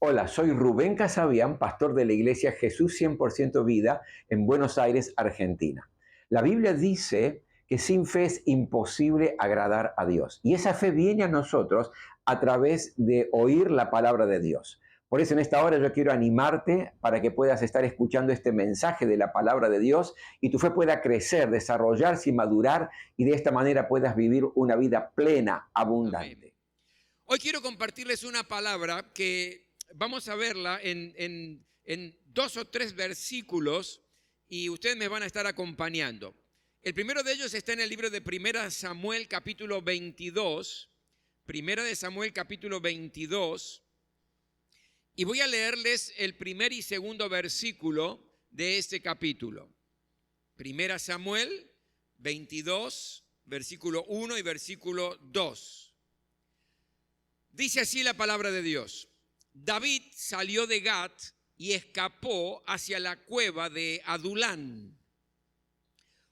Hola, soy Rubén Casabian, pastor de la iglesia Jesús 100% Vida en Buenos Aires, Argentina. La Biblia dice que sin fe es imposible agradar a Dios. Y esa fe viene a nosotros a través de oír la palabra de Dios. Por eso en esta hora yo quiero animarte para que puedas estar escuchando este mensaje de la palabra de Dios y tu fe pueda crecer, desarrollarse y madurar y de esta manera puedas vivir una vida plena, Amén. abundante. Hoy quiero compartirles una palabra que vamos a verla en dos o tres versículos y ustedes me van a estar acompañando. El primero de ellos está en el libro de Primera Samuel capítulo 22, Primera de Samuel capítulo 22, y voy a leerles el primer y segundo versículo de este capítulo. Primera Samuel 22, versículo 1 y versículo 2. Dice así la palabra de Dios. David salió de Gat y escapó hacia la cueva de Adulán.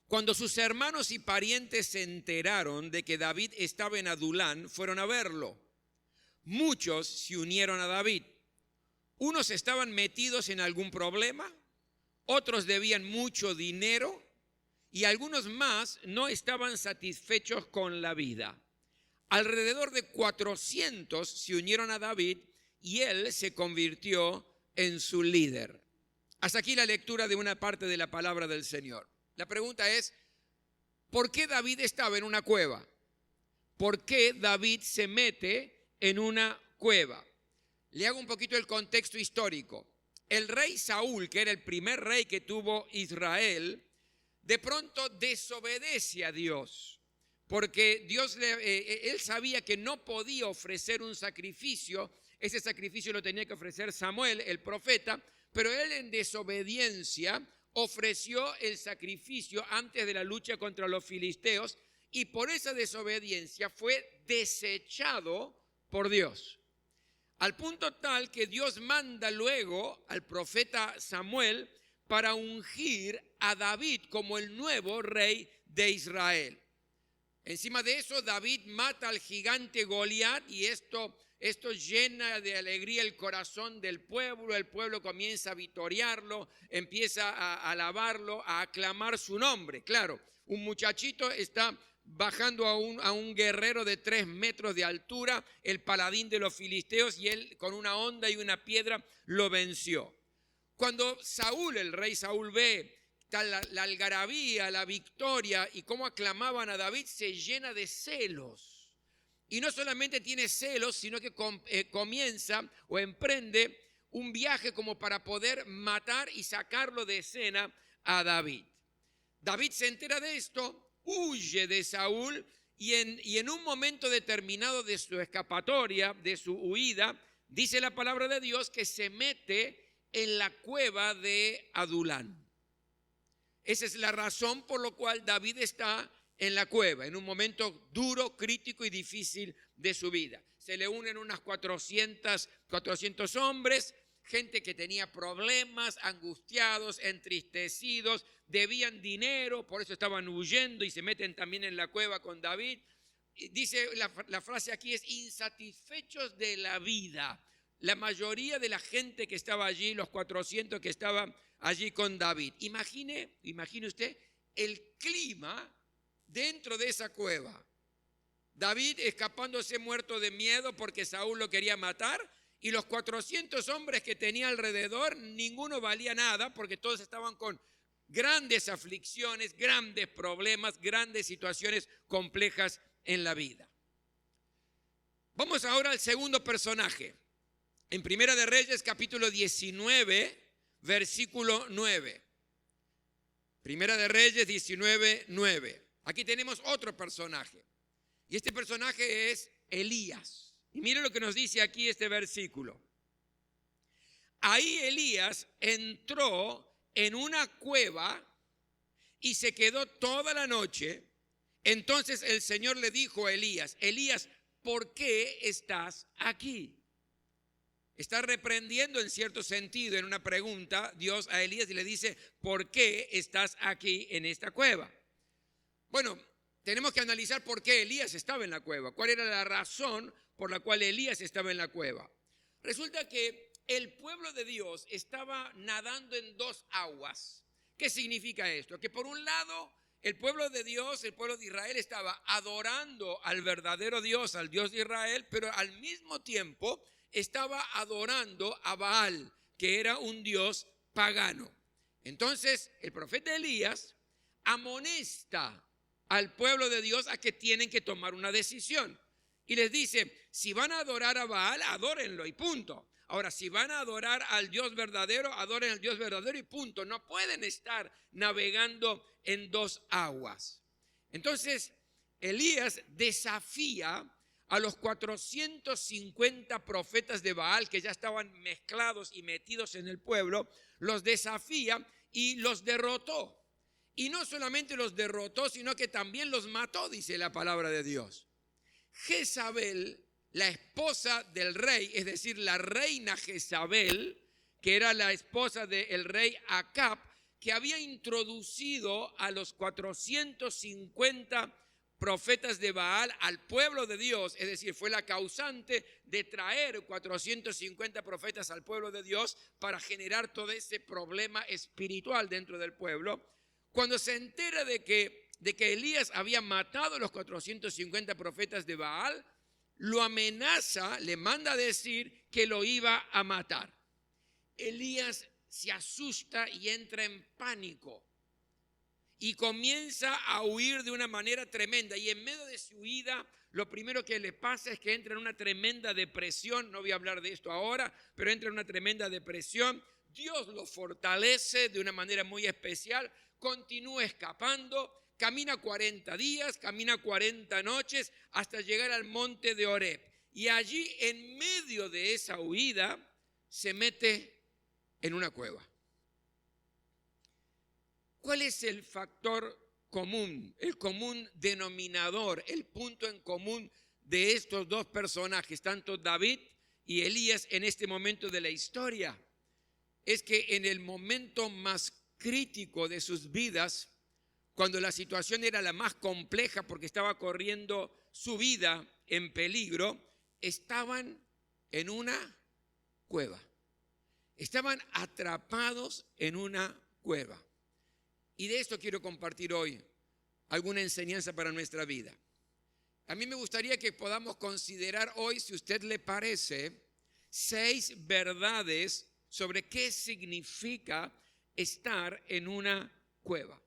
Cuando sus hermanos y parientes se enteraron de que David estaba en Adulán, fueron a verlo. Muchos se unieron a David. Unos estaban metidos en algún problema, otros debían mucho dinero y algunos más no estaban satisfechos con la vida. Alrededor de 400 se unieron a David y él se convirtió en su líder. Hasta aquí la lectura de una parte de la palabra del Señor. La pregunta es, ¿por qué David estaba en una cueva? ¿Por qué David se mete en una cueva? Le hago un poquito el contexto histórico. El rey Saúl, que era el primer rey que tuvo Israel, de pronto desobedece a Dios. Porque él sabía que no podía ofrecer un sacrificio, ese sacrificio lo tenía que ofrecer Samuel, el profeta, pero él en desobediencia ofreció el sacrificio antes de la lucha contra los filisteos y por esa desobediencia fue desechado por Dios. Al punto tal que Dios manda luego al profeta Samuel para ungir a David como el nuevo rey de Israel. Encima de eso, David mata al gigante Goliat y esto llena de alegría el corazón del pueblo. El pueblo comienza a vitoriarlo, empieza a alabarlo, a aclamar su nombre. Claro, un muchachito está bajando a un guerrero de 3 metros de altura, el paladín de los filisteos, y él con una honda y una piedra lo venció. Cuando Saúl, el rey Saúl, ve la algarabía, la victoria y cómo aclamaban a David, se llena de celos. Y no solamente tiene celos, sino que comienza o emprende un viaje como para poder matar y sacarlo de escena a David. David se entera de esto, huye de Saúl y en un momento determinado de su escapatoria, de su huida, dice la palabra de Dios que se mete en la cueva de Adulán. Esa es la razón por la cual David está en la cueva, en un momento duro, crítico y difícil de su vida. Se le unen unas 400 hombres, gente que tenía problemas, angustiados, entristecidos, debían dinero, por eso estaban huyendo y se meten también en la cueva con David. Dice la frase aquí es insatisfechos de la vida. La mayoría de la gente que estaba allí, los 400 que estaban allí con David. Imagine usted el clima dentro de esa cueva. David escapándose muerto de miedo porque Saúl lo quería matar y los 400 hombres que tenía alrededor, ninguno valía nada porque todos estaban con grandes aflicciones, grandes problemas, grandes situaciones complejas en la vida. Vamos ahora al segundo personaje. En Primera de Reyes, capítulo 19, versículo 9. Primera de Reyes 19, 9. Aquí tenemos otro personaje. Y este personaje es Elías. Y mire lo que nos dice aquí este versículo. Ahí Elías entró en una cueva y se quedó toda la noche. Entonces el Señor le dijo a Elías, Elías, ¿por qué estás aquí? Está reprendiendo en cierto sentido en una pregunta Dios a Elías y le dice, ¿por qué estás aquí en esta cueva? Bueno, tenemos que analizar por qué Elías estaba en la cueva. ¿Cuál era la razón por la cual Elías estaba en la cueva? Resulta que el pueblo de Dios estaba nadando en dos aguas. ¿Qué significa esto? Que por un lado, el pueblo de Dios, el pueblo de Israel, estaba adorando al verdadero Dios, al Dios de Israel, pero al mismo tiempo estaba adorando a Baal, que era un dios pagano. Entonces, el profeta Elías amonesta al pueblo de Dios a que tienen que tomar una decisión. Y les dice, si van a adorar a Baal, adórenlo y punto. Ahora, si van a adorar al Dios verdadero, adoren al Dios verdadero y punto. No pueden estar navegando en dos aguas. Entonces, Elías desafía a los 450 profetas de Baal que ya estaban mezclados y metidos en el pueblo, los desafía y los derrotó. Y no solamente los derrotó, sino que también los mató, dice la palabra de Dios. Jezabel, la esposa del rey, es decir, la reina Jezabel, que era la esposa del rey Acab, que había introducido a los 450 profetas de Baal al pueblo de Dios, es decir, fue la causante de traer 450 profetas al pueblo de Dios para generar todo ese problema espiritual dentro del pueblo. Cuando se entera de que Elías había matado a los 450 profetas de Baal, lo amenaza, le manda a decir que lo iba a matar. Elías se asusta y entra en pánico y comienza a huir de una manera tremenda. Y en medio de su huida, lo primero que le pasa es que entra en una tremenda depresión. No voy a hablar de esto ahora, pero entra en una tremenda depresión. Dios lo fortalece de una manera muy especial. Continúa escapando, camina 40 días, camina 40 noches hasta llegar al monte de Horeb. Y allí, en medio de esa huida, se mete en una cueva. ¿Cuál es el factor común, el común denominador, el punto en común de estos dos personajes, tanto David y Elías en este momento de la historia? Es que en el momento más crítico de sus vidas, cuando la situación era la más compleja porque estaba corriendo su vida en peligro, estaban en una cueva. Estaban atrapados en una cueva. Y de esto quiero compartir hoy alguna enseñanza para nuestra vida. A mí me gustaría que podamos considerar hoy, si a usted le parece, 6 verdades sobre qué significa estar en una cueva.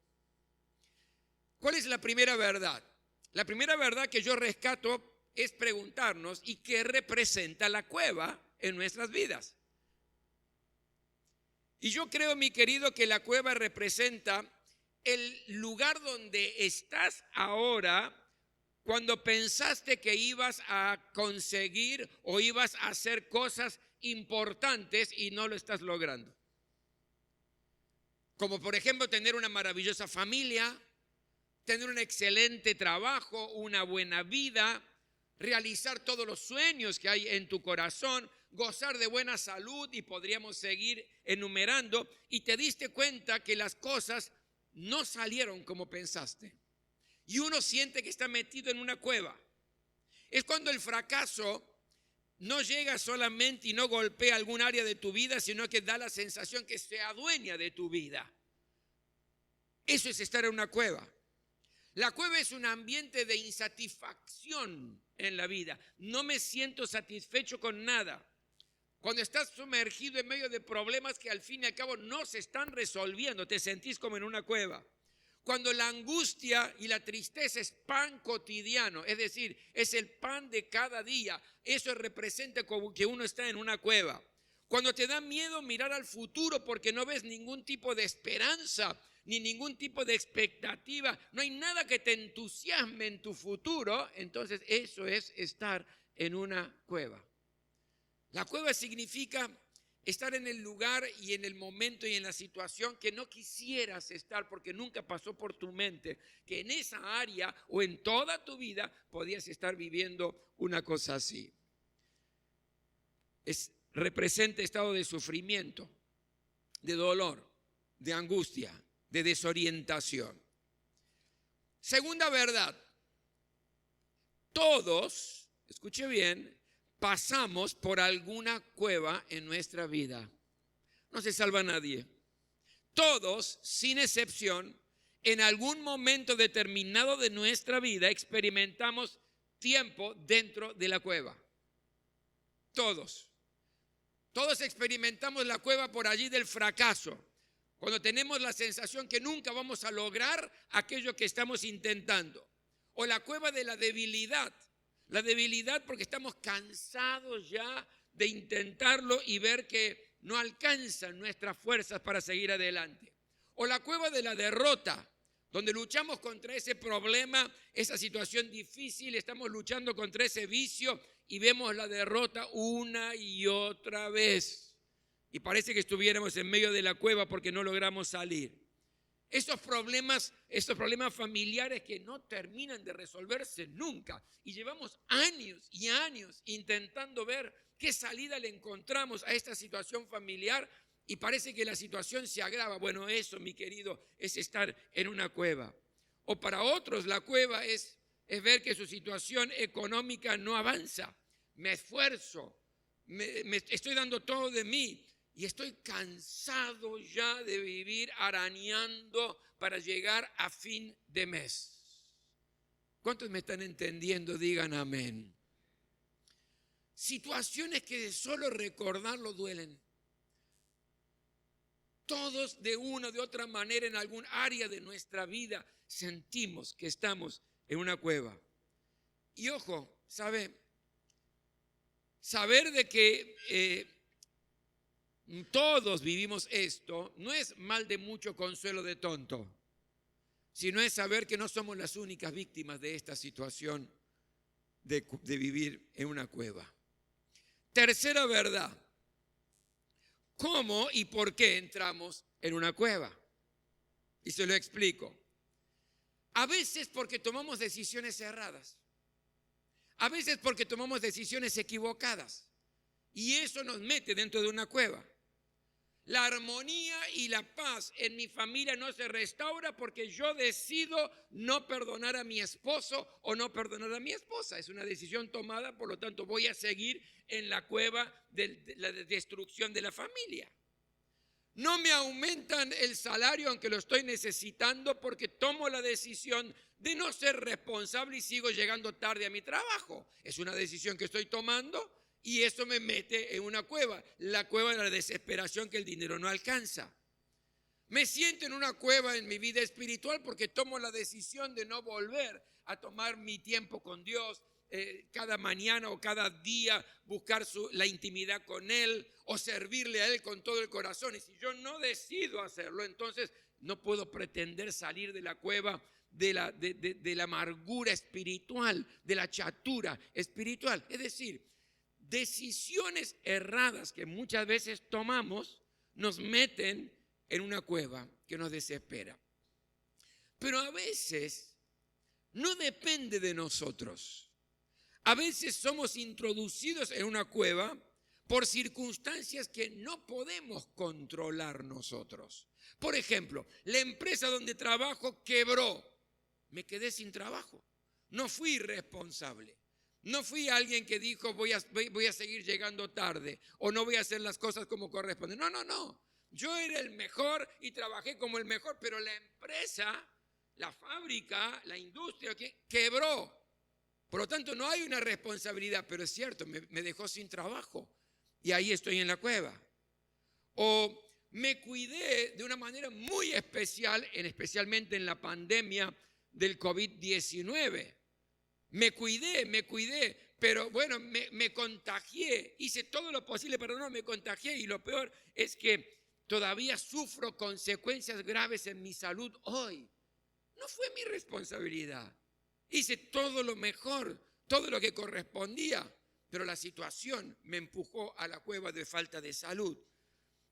¿Cuál es la primera verdad? La primera verdad que yo rescato es preguntarnos, ¿y qué representa la cueva en nuestras vidas? Y yo creo, mi querido, que la cueva representa el lugar donde estás ahora cuando pensaste que ibas a conseguir o ibas a hacer cosas importantes y no lo estás logrando. Como por ejemplo tener una maravillosa familia, tener un excelente trabajo, una buena vida, realizar todos los sueños que hay en tu corazón, gozar de buena salud y podríamos seguir enumerando, y te diste cuenta que las cosas no salieron como pensaste. Y uno siente que está metido en una cueva. Es cuando el fracaso no llega solamente y no golpea algún área de tu vida, sino que da la sensación que se adueña de tu vida. Eso es estar en una cueva. La cueva es un ambiente de insatisfacción en la vida. No me siento satisfecho con nada. Cuando estás sumergido en medio de problemas que al fin y al cabo no se están resolviendo, te sentís como en una cueva. Cuando la angustia y la tristeza es pan cotidiano, es decir, es el pan de cada día, eso representa como que uno está en una cueva. Cuando te da miedo mirar al futuro porque no ves ningún tipo de esperanza, ni ningún tipo de expectativa, no hay nada que te entusiasme en tu futuro, entonces eso es estar en una cueva. La cueva significa estar en el lugar y en el momento y en la situación que no quisieras estar porque nunca pasó por tu mente que en esa área o en toda tu vida podías estar viviendo una cosa así. Representa estado de sufrimiento, de dolor, de angustia, de desorientación. Segunda verdad, todos, escuche bien, pasamos por alguna cueva en nuestra vida. No se salva nadie. Todos, sin excepción, en algún momento determinado de nuestra vida experimentamos tiempo dentro de la cueva. Todos. Todos experimentamos la cueva por allí del fracaso, cuando tenemos la sensación que nunca vamos a lograr aquello que estamos intentando. O la cueva de la debilidad porque estamos cansados ya de intentarlo y ver que no alcanzan nuestras fuerzas para seguir adelante. O la cueva de la derrota, donde luchamos contra ese problema, esa situación difícil, estamos luchando contra ese vicio y vemos la derrota una y otra vez. Y parece que estuviéramos en medio de la cueva porque no logramos salir. Esos problemas familiares que no terminan de resolverse nunca. Y llevamos años y años intentando ver qué salida le encontramos a esta situación familiar y parece que la situación se agrava. Bueno, eso, mi querido, es estar en una cueva. O para otros la cueva es ver que su situación económica no avanza. Me esfuerzo, me estoy dando todo de mí. Y estoy cansado ya de vivir arañando para llegar a fin de mes. ¿Cuántos me están entendiendo? Digan amén. Situaciones que de solo recordarlo duelen. Todos de una o de otra manera en algún área de nuestra vida sentimos que estamos en una cueva. Y ojo, saber de que todos vivimos esto, no es mal de mucho consuelo de tonto, sino es saber que no somos las únicas víctimas de esta situación de vivir en una cueva. Tercera verdad, ¿cómo y por qué entramos en una cueva? Y se lo explico. A veces porque tomamos decisiones erradas, a veces porque tomamos decisiones equivocadas, y eso nos mete dentro de una cueva. La armonía y la paz en mi familia no se restaura porque yo decido no perdonar a mi esposo o no perdonar a mi esposa. Es una decisión tomada, por lo tanto voy a seguir en la cueva de la destrucción de la familia. No me aumentan el salario aunque lo estoy necesitando porque tomo la decisión de no ser responsable y sigo llegando tarde a mi trabajo. Es una decisión que estoy tomando. Y eso me mete en una cueva, la cueva de la desesperación que el dinero no alcanza. Me siento en una cueva en mi vida espiritual porque tomo la decisión de no volver a tomar mi tiempo con Dios, cada mañana o cada día buscar la intimidad con Él o servirle a Él con todo el corazón. Y si yo no decido hacerlo, entonces no puedo pretender salir de la cueva de la amargura espiritual, de la chatura espiritual. Es decir, decisiones erradas que muchas veces tomamos nos meten en una cueva que nos desespera. Pero a veces no depende de nosotros. A veces somos introducidos en una cueva por circunstancias que no podemos controlar nosotros. Por ejemplo, la empresa donde trabajo quebró. Me quedé sin trabajo. No fui responsable. No fui alguien que dijo voy a seguir llegando tarde o no voy a hacer las cosas como corresponde. No. Yo era el mejor y trabajé como el mejor, pero la empresa, la fábrica, la industria quebró. Por lo tanto, no hay una responsabilidad, pero es cierto, me dejó sin trabajo y ahí estoy en la cueva. O me cuidé de una manera muy especial, especialmente en la pandemia del COVID-19. Me cuidé, pero bueno, me contagié, hice todo lo posible, pero no me contagié y lo peor es que todavía sufro consecuencias graves en mi salud hoy. No fue mi responsabilidad. Hice todo lo mejor, todo lo que correspondía, pero la situación me empujó a la cueva de falta de salud.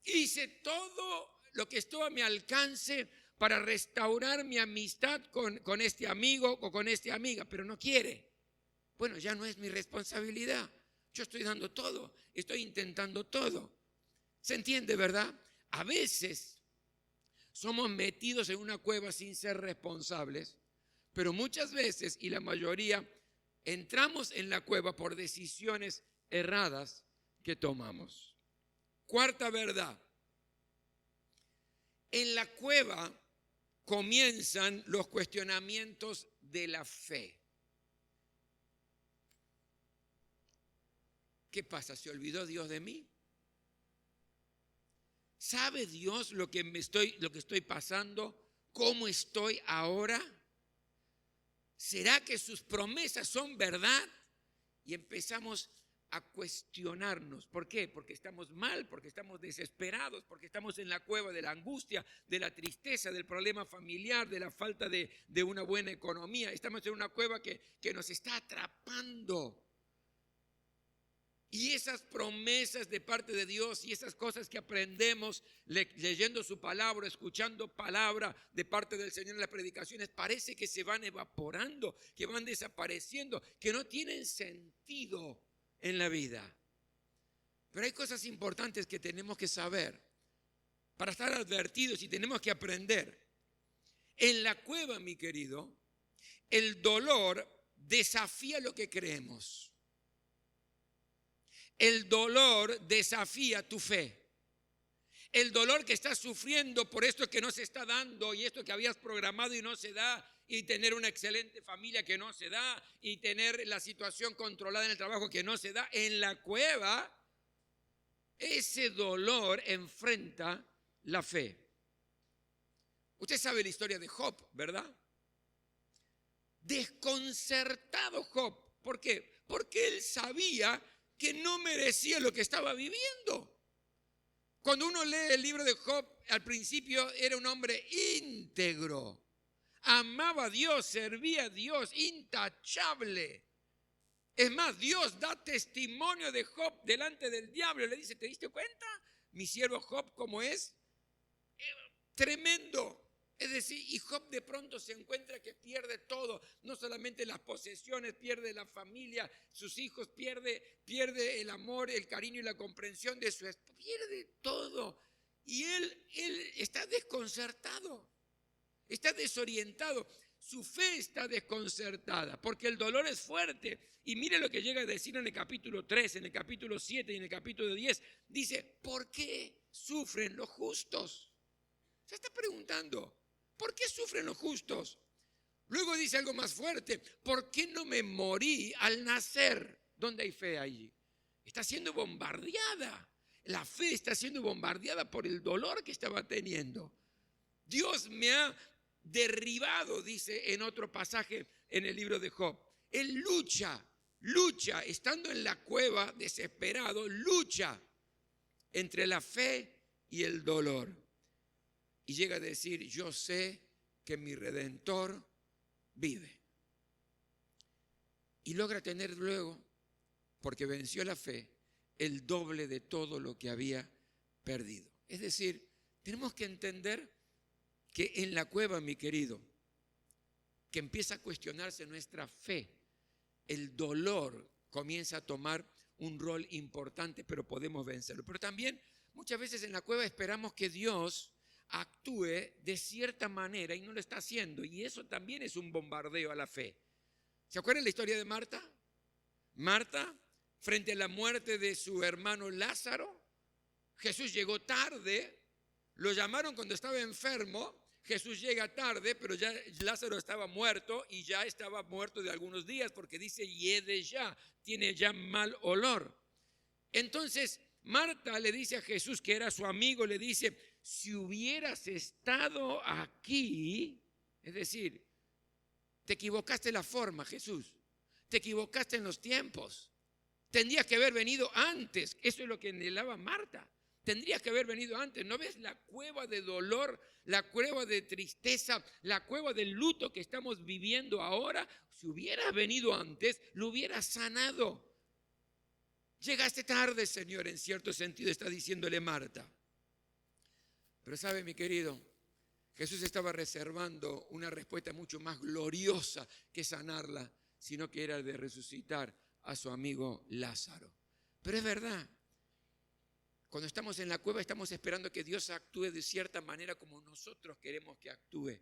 Hice todo lo que estuvo a mi alcance para restaurar mi amistad con este amigo o con esta amiga, pero no quiere. Bueno, ya no es mi responsabilidad. Yo estoy dando todo, estoy intentando todo. ¿Se entiende, verdad? A veces somos metidos en una cueva sin ser responsables, pero muchas veces, y la mayoría, entramos en la cueva por decisiones erradas que tomamos. Cuarta verdad. En la cueva comienzan los cuestionamientos de la fe. ¿Qué pasa? ¿Se olvidó Dios de mí? ¿Sabe Dios lo que estoy pasando? ¿Cómo estoy ahora? ¿Será que sus promesas son verdad? Y empezamos a cuestionarnos. ¿Por qué? Porque estamos mal, porque estamos desesperados, porque estamos en la cueva de la angustia, de la tristeza, del problema familiar, de la falta de una buena economía. Estamos en una cueva que nos está atrapando. Y esas promesas de parte de Dios y esas cosas que aprendemos leyendo su palabra, escuchando palabra de parte del Señor en las predicaciones, parece que se van evaporando, que van desapareciendo, que no tienen sentido en la vida. Pero hay cosas importantes que tenemos que saber para estar advertidos y tenemos que aprender. En la cueva, mi querido, el dolor desafía lo que creemos. El dolor desafía tu fe. El dolor que estás sufriendo por esto que no se está dando y esto que habías programado y no se da, y tener una excelente familia que no se da, y tener la situación controlada en el trabajo que no se da, en la cueva, ese dolor enfrenta la fe. Usted sabe la historia de Job, ¿verdad? Desconcertado Job. ¿Por qué? Porque él sabía que no merecía lo que estaba viviendo. Cuando uno lee el libro de Job, al principio era un hombre íntegro, amaba a Dios, servía a Dios, intachable. Es más, Dios da testimonio de Job delante del diablo. Le dice, ¿te diste cuenta? Mi siervo Job, ¿cómo es? Tremendo. Es decir, y Job de pronto se encuentra que pierde todo, no solamente las posesiones, pierde la familia, sus hijos, pierde el amor, el cariño y la comprensión de su esposa, pierde todo. Y él está desconcertado, está desorientado, su fe está desconcertada, porque el dolor es fuerte. Y mire lo que llega a decir en el capítulo 3, en el capítulo 7 y en el capítulo 10. Dice, ¿por qué sufren los justos? Se está preguntando, ¿por qué sufren los justos? Luego dice algo más fuerte, ¿por qué no me morí al nacer? ¿Dónde hay fe allí? Está siendo bombardeada. La fe está siendo bombardeada por el dolor que estaba teniendo. Dios me ha derribado, dice en otro pasaje en el libro de Job. Él lucha, estando en la cueva, desesperado, lucha entre la fe y el dolor. Y llega a decir, yo sé que mi Redentor vive. Y logra tener luego, porque venció la fe, el doble de todo lo que había perdido. Es decir, tenemos que entender que en la cueva, mi querido, que empieza a cuestionarse nuestra fe, el dolor comienza a tomar un rol importante, pero podemos vencerlo. Pero también muchas veces en la cueva esperamos que Dios actúe de cierta manera y no lo está haciendo, y eso también es un bombardeo a la fe. ¿Se acuerdan la historia de Marta? Marta, frente a la muerte de su hermano Lázaro, Jesús llegó tarde, lo llamaron cuando estaba enfermo, Jesús llega tarde, pero ya Lázaro estaba muerto, y ya estaba muerto de algunos días, porque dice hiede ya, tiene ya mal olor. Entonces Marta le dice a Jesús, que era su amigo, le dice, si hubieras estado aquí, es decir, te equivocaste en la forma, Jesús, te equivocaste en los tiempos, tendrías que haber venido antes. Eso es lo que anhelaba Marta, tendrías que haber venido antes. ¿No ves la cueva de dolor, la cueva de tristeza, la cueva del luto que estamos viviendo ahora? Si hubieras venido antes, lo hubieras sanado. Llegaste tarde, Señor, en cierto sentido está diciéndole Marta. Pero sabe, mi querido, Jesús estaba reservando una respuesta mucho más gloriosa que sanarla, sino que era de resucitar a su amigo Lázaro. Pero es verdad, cuando estamos en la cueva estamos esperando que Dios actúe de cierta manera como nosotros queremos que actúe.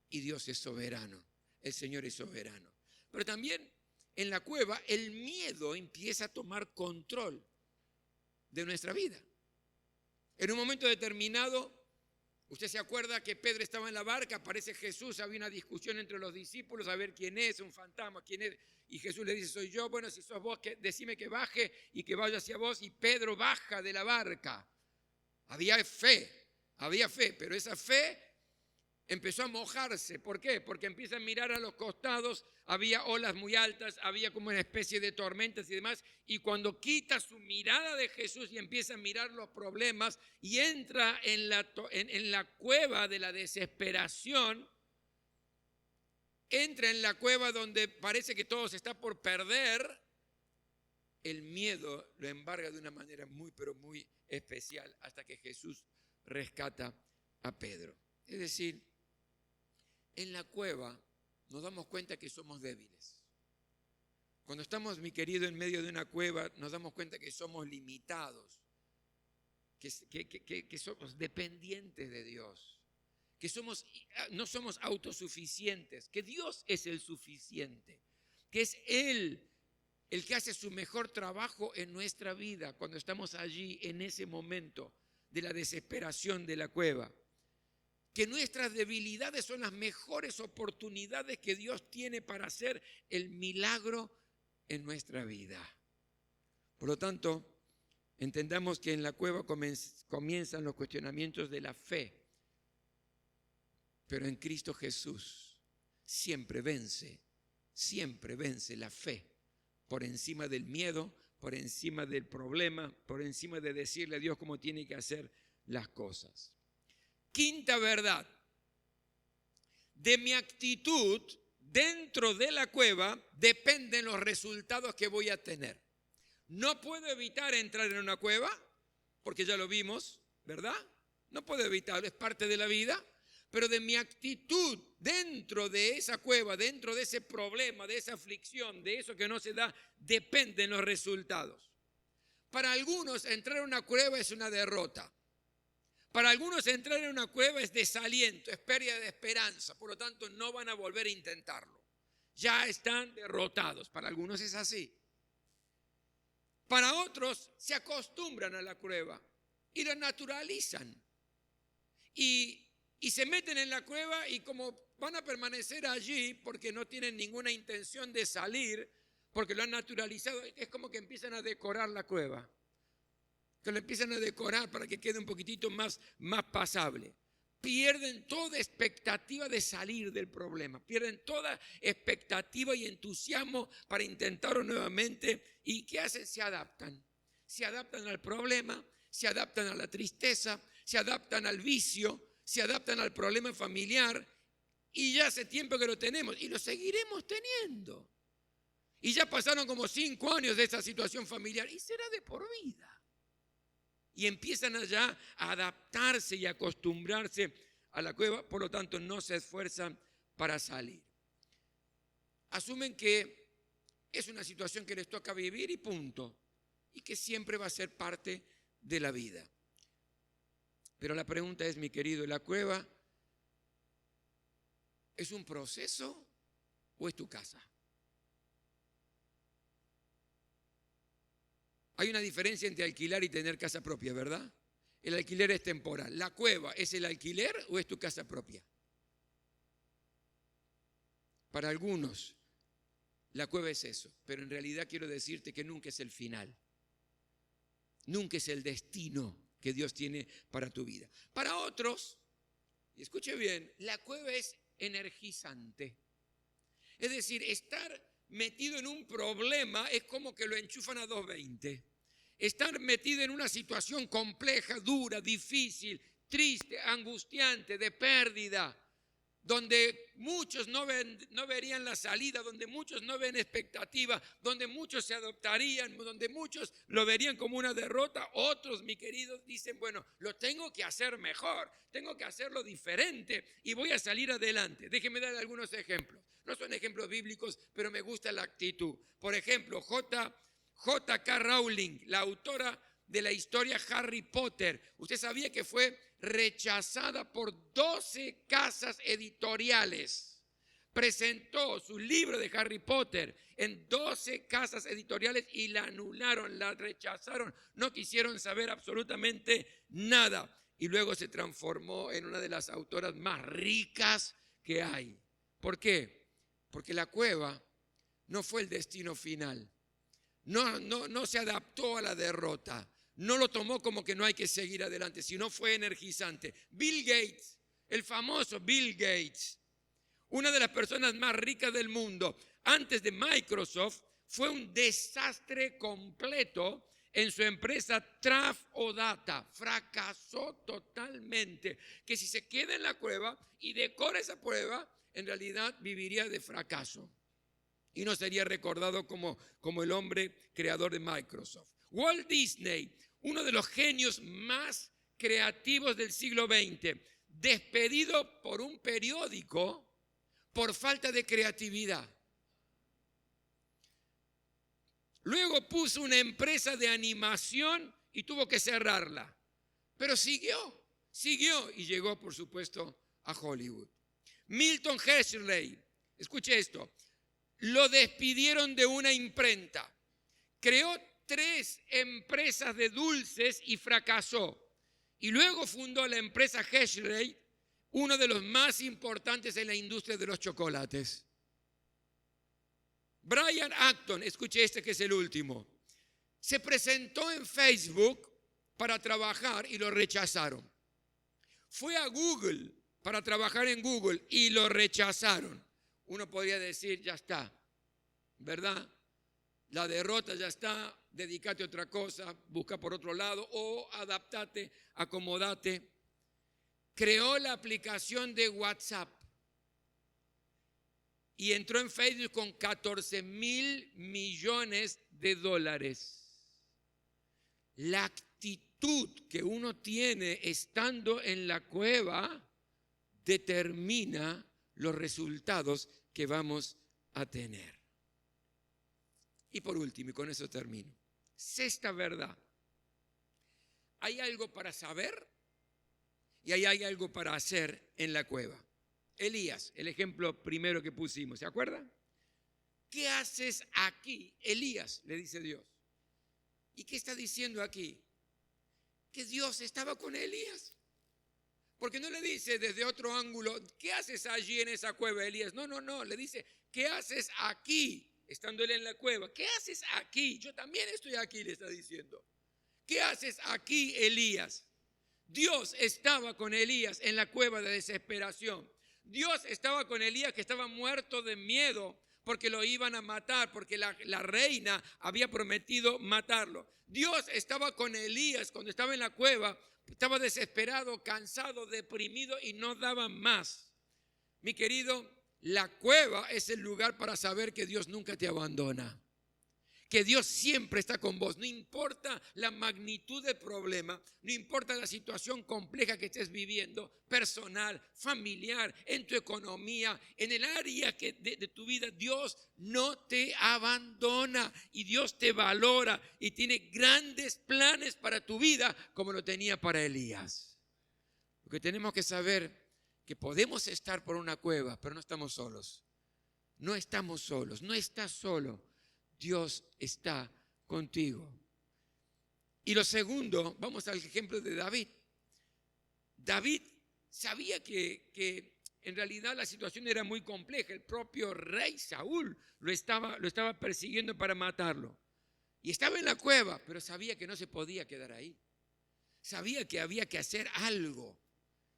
Y Dios es soberano, el Señor es soberano. Pero también en la cueva, el miedo empieza a tomar control de nuestra vida. En un momento determinado, usted se acuerda que Pedro estaba en la barca, aparece Jesús, había una discusión entre los discípulos a ver quién es, un fantasma, quién es. Y Jesús le dice, soy yo. Bueno, si sos vos, decime que baje y que vaya hacia vos. Y Pedro baja de la barca. Había fe, pero esa fe empezó a mojarse. ¿Por qué? Porque empieza a mirar a los costados, había olas muy altas, había como una especie de tormentas y demás. Y cuando quita su mirada de Jesús y empieza a mirar los problemas y entra en la cueva de la desesperación, entra en la cueva donde parece que todo se está por perder, el miedo lo embarga de una manera muy, pero muy especial hasta que Jesús rescata a Pedro. Es decir, en la cueva nos damos cuenta que somos débiles. Cuando estamos, mi querido, en medio de una cueva, nos damos cuenta que somos limitados, que somos dependientes de Dios, que no somos autosuficientes, que Dios es el suficiente, que es Él el que hace su mejor trabajo en nuestra vida cuando estamos allí en ese momento de la desesperación de la cueva. Que nuestras debilidades son las mejores oportunidades que Dios tiene para hacer el milagro en nuestra vida. Por lo tanto, entendamos que en la cueva comienzan los cuestionamientos de la fe, pero en Cristo Jesús siempre vence la fe por encima del miedo, por encima del problema, por encima de decirle a Dios cómo tiene que hacer las cosas. Quinta verdad, de mi actitud dentro de la cueva dependen los resultados que voy a tener. No puedo evitar entrar en una cueva, porque ya lo vimos, ¿verdad? No puedo evitarlo, es parte de la vida, pero de mi actitud dentro de esa cueva, dentro de ese problema, de esa aflicción, de eso que no se da, dependen los resultados. Para algunos entrar en una cueva es una derrota. Para algunos entrar en una cueva es desaliento, es pérdida de esperanza, por lo tanto no van a volver a intentarlo. Ya están derrotados, para algunos es así. Para otros se acostumbran a la cueva y la naturalizan. Y se meten en la cueva y como van a permanecer allí porque no tienen ninguna intención de salir, porque lo han naturalizado, es como que empiezan a decorar la cueva. Que lo empiezan a decorar para que quede un poquitito más pasable. Pierden toda expectativa de salir del problema, pierden toda expectativa y entusiasmo para intentarlo nuevamente. ¿Y qué hacen? Se adaptan al problema, se adaptan a la tristeza, se adaptan al vicio, se adaptan al problema familiar, y ya hace tiempo que lo tenemos y lo seguiremos teniendo. Y ya pasaron como 5 años de esa situación familiar y será de por vida. Y empiezan allá a adaptarse y a acostumbrarse a la cueva, por lo tanto no se esfuerzan para salir. Asumen que es una situación que les toca vivir y punto, y que siempre va a ser parte de la vida. Pero la pregunta es, mi querido, ¿la cueva es un proceso o es tu casa? Hay una diferencia entre alquilar y tener casa propia, ¿verdad? El alquiler es temporal. ¿La cueva es el alquiler o es tu casa propia? Para algunos, la cueva es eso, pero en realidad quiero decirte que nunca es el final. Nunca es el destino que Dios tiene para tu vida. Para otros, y escuche bien, la cueva es energizante. Es decir, estar metido en un problema es como que lo enchufan a 220. Estar metido en una situación compleja, dura, difícil, triste, angustiante, de pérdida, donde muchos no verían la salida, donde muchos no ven expectativa, donde muchos se adoptarían, donde muchos lo verían como una derrota. Otros, mi querido, dicen, bueno, lo tengo que hacer mejor, tengo que hacerlo diferente y voy a salir adelante. Déjenme dar algunos ejemplos. No son ejemplos bíblicos, pero me gusta la actitud. Por ejemplo, J.K. Rowling, la autora de la historia Harry Potter. ¿Usted sabía que fue rechazada por 12 casas editoriales presentó su libro de Harry Potter en 12 casas editoriales y la anularon, la rechazaron, no quisieron saber absolutamente nada. Y luego se transformó en una de las autoras más ricas que hay. ¿Por qué? Porque la cueva no fue el destino final. No se adaptó a la derrota. No lo tomó como que no hay que seguir adelante, sino fue energizante. Bill Gates, el famoso Bill Gates, una de las personas más ricas del mundo, antes de Microsoft, fue un desastre completo en su empresa Traf-O-Data. Fracasó totalmente. Que si se queda en la cueva y decora esa prueba, en realidad viviría de fracaso y no sería recordado como el hombre creador de Microsoft. Walt Disney, uno de los genios más creativos del siglo XX, despedido por un periódico por falta de creatividad. Luego puso una empresa de animación y tuvo que cerrarla. Pero siguió y llegó, por supuesto, a Hollywood. Milton Hershey, escuche esto, lo despidieron de una imprenta. Creó 3 empresas de dulces y fracasó. Y luego fundó la empresa Hershey, uno de los más importantes en la industria de los chocolates. Brian Acton, escuche este que es el último, se presentó en Facebook para trabajar y lo rechazaron. Fue a Google para trabajar en Google y lo rechazaron. Uno podría decir, ya está, ¿verdad? La derrota ya está, dedícate a otra cosa, busca por otro lado o adaptate, acomodate. Creó la aplicación de WhatsApp y entró en Facebook con $14,000 millones. La actitud que uno tiene estando en la cueva determina los resultados que vamos a tener. Y por último, y con eso termino, 6ª verdad. Hay algo para saber y hay algo para hacer en la cueva. Elías, el ejemplo primero que pusimos, ¿se acuerdan? ¿Qué haces aquí? Elías, le dice Dios. ¿Y qué está diciendo aquí? Que Dios estaba con Elías. Porque no le dice desde otro ángulo, ¿qué haces allí en esa cueva, Elías? No, le dice, ¿qué haces aquí? Estando él en la cueva, ¿qué haces aquí? Yo también estoy aquí, le está diciendo. ¿Qué haces aquí, Elías? Dios estaba con Elías en la cueva de desesperación. Dios estaba con Elías que estaba muerto de miedo porque lo iban a matar, porque la reina había prometido matarlo. Dios estaba con Elías cuando estaba en la cueva, estaba desesperado, cansado, deprimido y no daba más. Mi querido, la cueva es el lugar para saber que Dios nunca te abandona, que Dios siempre está con vos. No importa la magnitud del problema, no importa la situación compleja que estés viviendo, personal, familiar, en tu economía, en el área de tu vida, Dios no te abandona y Dios te valora y tiene grandes planes para tu vida como lo tenía para Elías. Lo que tenemos que saber que podemos estar por una cueva, pero no estamos solos. No estamos solos, no estás solo. Dios está contigo. Y lo segundo, vamos al ejemplo de David. David sabía que en realidad la situación era muy compleja. El propio rey Saúl lo estaba persiguiendo para matarlo. Y estaba en la cueva, pero sabía que no se podía quedar ahí. Sabía que había que hacer algo.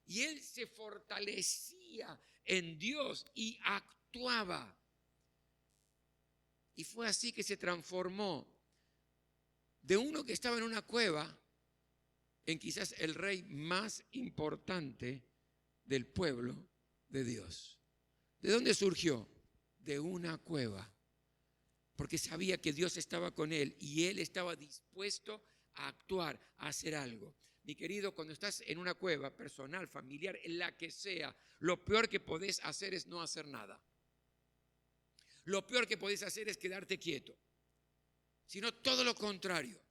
Y él se fortalecía en Dios y actuaba. Y fue así que se transformó de uno que estaba en una cueva en quizás el rey más importante del pueblo de Dios. ¿De dónde surgió? De una cueva. Porque sabía que Dios estaba con él y él estaba dispuesto a actuar, a hacer algo. Mi querido, cuando estás en una cueva personal, familiar, en la que sea, lo peor que podés hacer es no hacer nada. Lo peor que podés hacer es quedarte quieto, sino todo lo contrario.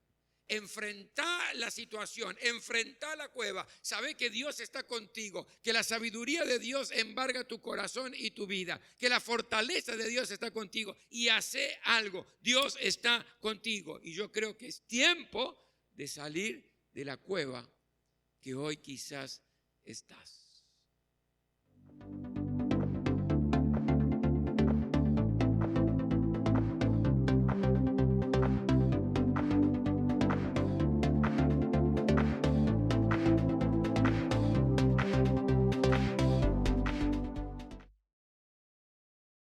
enfrentá la situación, enfrentá la cueva, sabe que Dios está contigo, que la sabiduría de Dios embarga tu corazón y tu vida, que la fortaleza de Dios está contigo y hace algo, Dios está contigo. Y yo creo que es tiempo de salir de la cueva que hoy quizás estás.